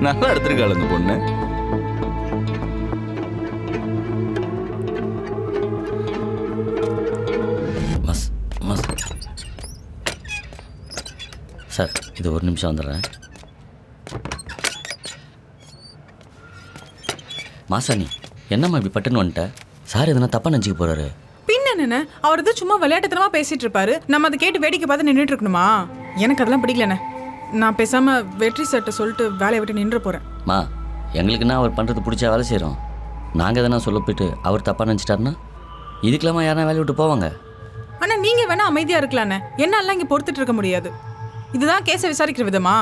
நல்லா எடுத்திருக்காள் அந்த பொண்ணு. சார் இது ஒரு நிமிஷம் வந்துடுறேன். மாசாணி என்னம்மா இப்படி பட்டுன்னு வந்துட்ட? சார் எதனா தப்பா நினச்சிக்க போறாரு. பின்ன என்ன, அவர் தான் சும்மா விளையாட்டுத்தனமா பேசிட்டு இருப்பாரு, நம்ம அதை கேட்டு வேடிக்கை பார்த்து நின்றுட்டு இருக்கணுமா? எனக்கு அதெல்லாம் பிடிக்கலண்ணே. நான் பேசாம வெற்றி சட்டை சொல்லிட்டு வேலையை விட்டு நின்று போறேன். மா எங்களுக்குன்னா அவர் பண்ணுறது பிடிச்சா வேலை செய்கிறோம். நாங்கள் எதனா சொல்ல போயிட்டு அவர் தப்பாக நினச்சிட்டாருன்னா இதுக்கெல்லாமா யாரா வேலையை விட்டு போவாங்க? ஆனா நீங்க வேணா அமைதியா இருக்கலாண்ணே, என்னால இங்க பொறுத்துட்டு இருக்க முடியாது. இதுதான் கேஸை விசாரிக்கிற விதமா?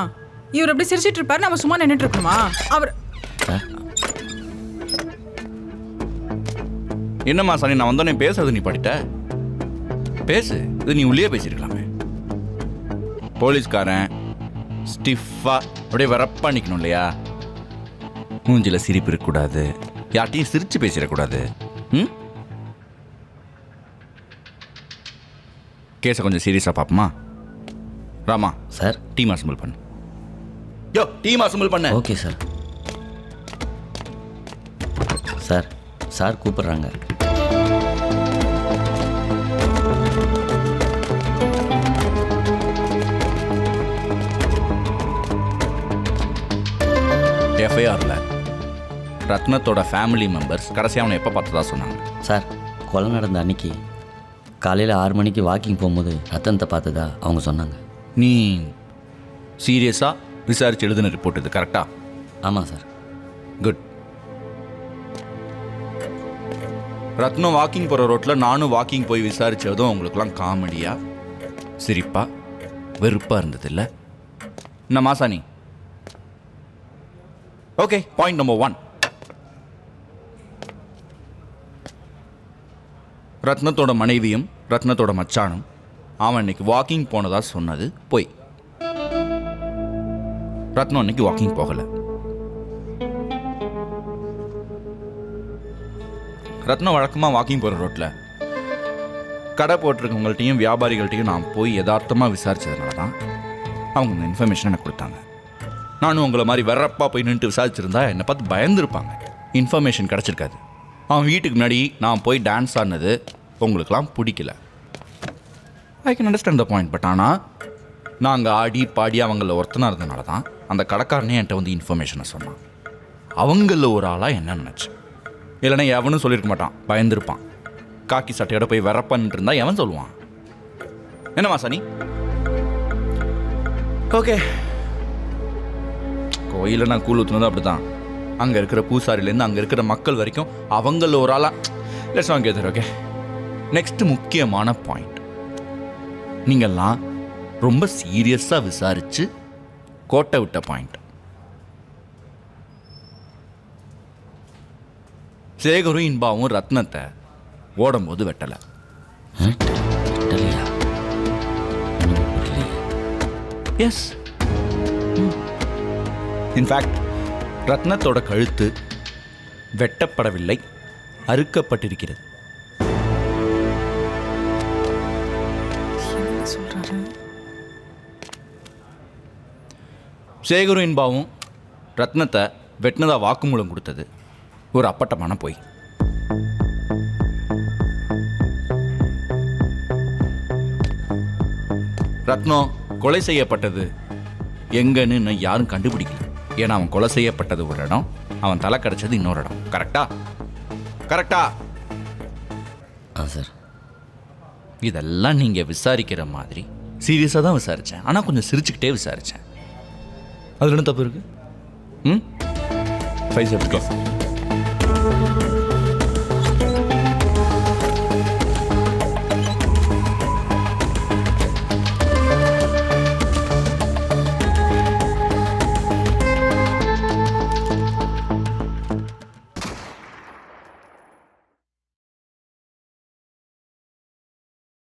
இவர் எப்படி சிரிச்சிட்டு இருப்பாரு, நம்ம சும்மா நின்றுட்டு இருக்கணுமா? அவர் என்னம்மா சனி, நான் வந்தோடனே பேசுறது நீ படிட்ட பேசு. இது நீ உள்ளே பேசியிருக்கலாமே. போலீஸ்காரன் ஸ்டிஃபா அப்படியே வரப்பா நிற்கணும் இல்லையா? மூஞ்சில சிரிப்பு இருக்கக்கூடாது, யார்ட்டையும் சிரிச்சு பேசிடக்கூடாது. ம், கேஸை கொஞ்சம் சீரியஸாக பார்ப்போமா? ராமா சார் டீம் அசம்பிள் பண்ணு. யோ டீம் அசம்பிள் பண்ணு. Okay sir. சார் சார் கூப்பிடுறாங்க. எஃப்ஐஆரில் ரத்னத்தோட ஃபேமிலி மெம்பர்ஸ் கடைசியாக அவனை எப்போ பார்த்ததா சொன்னாங்க? சார் கொலை நடந்த அன்னைக்கு காலையில் 6 மணிக்கு வாக்கிங் போகும்போது ரத்தனத்தை பார்த்ததா அவங்க சொன்னாங்க. நீ சீரியஸாக விசாரிச்சு எழுதின ரிப்போர்ட் இது கரெக்டா? ஆமாம் சார். குட். ரத்னம் வாக்கிங் போகிற ரோட்டில் நானும் வாக்கிங் போய் விசாரித்ததும் உங்களுக்குலாம் காமெடியா சிரிப்பா வெறுப்பாக இருந்தது இல்லை? என்ன மாசாணி? Okay, point number 1. ரத்னத்தோட மனைவியும் ரத்னத்தோட மச்சானும் அவன் இன்னைக்கு வாக்கிங் போனதா சொன்னது போய். ரத்னம் இன்னைக்கு வாக்கிங் போகல. ரத்னம் வழக்கமாக வாக்கிங் போகிற ரோட்டில் கடை போட்டிருக்கவங்கள்ட்டையும் வியாபாரிகள்ட்டையும் நான் போய் யதார்த்தமாக விசாரிச்சதுனால தான் அவங்க இந்த இன்ஃபர்மேஷன் எனக்கு கொடுத்தாங்க. நானும் உங்களை மாதிரி வரப்பா போய் நின்றுட்டு விசாரிச்சிருந்தா என்னை பார்த்து பயந்துருப்பாங்க. இன்ஃபர்மேஷன் கிடச்சிருக்காது. அவன் வீட்டுக்கு முன்னாடி நான் போய் டான்ஸ் ஆடினது உங்களுக்கெல்லாம் பிடிக்கல. I can understand the point. But ஆனால் நாங்கள் ஆடி பாடி அவங்கள ஒருத்தனாக இருந்தனால தான் அந்த கடைக்காரனே என்கிட்ட வந்து இன்ஃபர்மேஷனை சொன்னான். அவங்களில் ஒரு ஆளாக என்ன நினச்சி, இல்லைன்னா எவனும் சொல்லியிருக்க மாட்டான், பயந்துருப்பான். காக்கி சட்டையோட போய் வரப்பான்ட்டு இருந்தா எவன் சொல்லுவான்? என்னம்மா சனி? ஓகே, கோயிலில் நான் கூழ் ஊற்றுனது அப்படி தான். அங்கே இருக்கிற பூசாரிலேருந்து அங்கே இருக்கிற மக்கள் வரைக்கும் அவங்கள ஒரு ஆளாக லெட்ஸ் நாட் கெதர். ஓகே, நெக்ஸ்ட் முக்கியமான பாயிண்ட். நீங்கள்லாம் ரொம்ப சீரியஸாக விசாரித்து கோட்டை விட்ட பாயிண்ட். சேகரும் இன்பாவும் ரத்னத்தை ஓடும்போது வெட்டலை. எஸ், இன்ஃபேக்ட் ரத்னத்தோட கழுத்து வெட்டப்படவில்லை, அறுக்கப்பட்டிருக்கிறது. சேகரும் இன்பாவும் ரத்னத்தை வெட்டினதா வாக்குமூலம் கொடுத்தது ஒரு அப்பட்டமான பொய். ரத்னம் கொலை செய்யப்பட்டது எங்கன்னு இன்னும் யாரும் கண்டுபிடிக்கல. ஏன்னா அவன் கொலை செய்யப்பட்டது ஒரு இடம், அவன் தலை கிடைச்சது இன்னொரு இடம். கரெக்டா? கரெக்டா? சார் இதெல்லாம் நீங்கள் விசாரிக்கிற மாதிரி சீரியஸாக தான் விசாரித்தேன். ஆனால் கொஞ்சம் சிரிச்சுக்கிட்டே விசாரித்தேன். அதில் என்ன தப்பு இருக்கு? ம், 5 செகண்ட்ஸ்.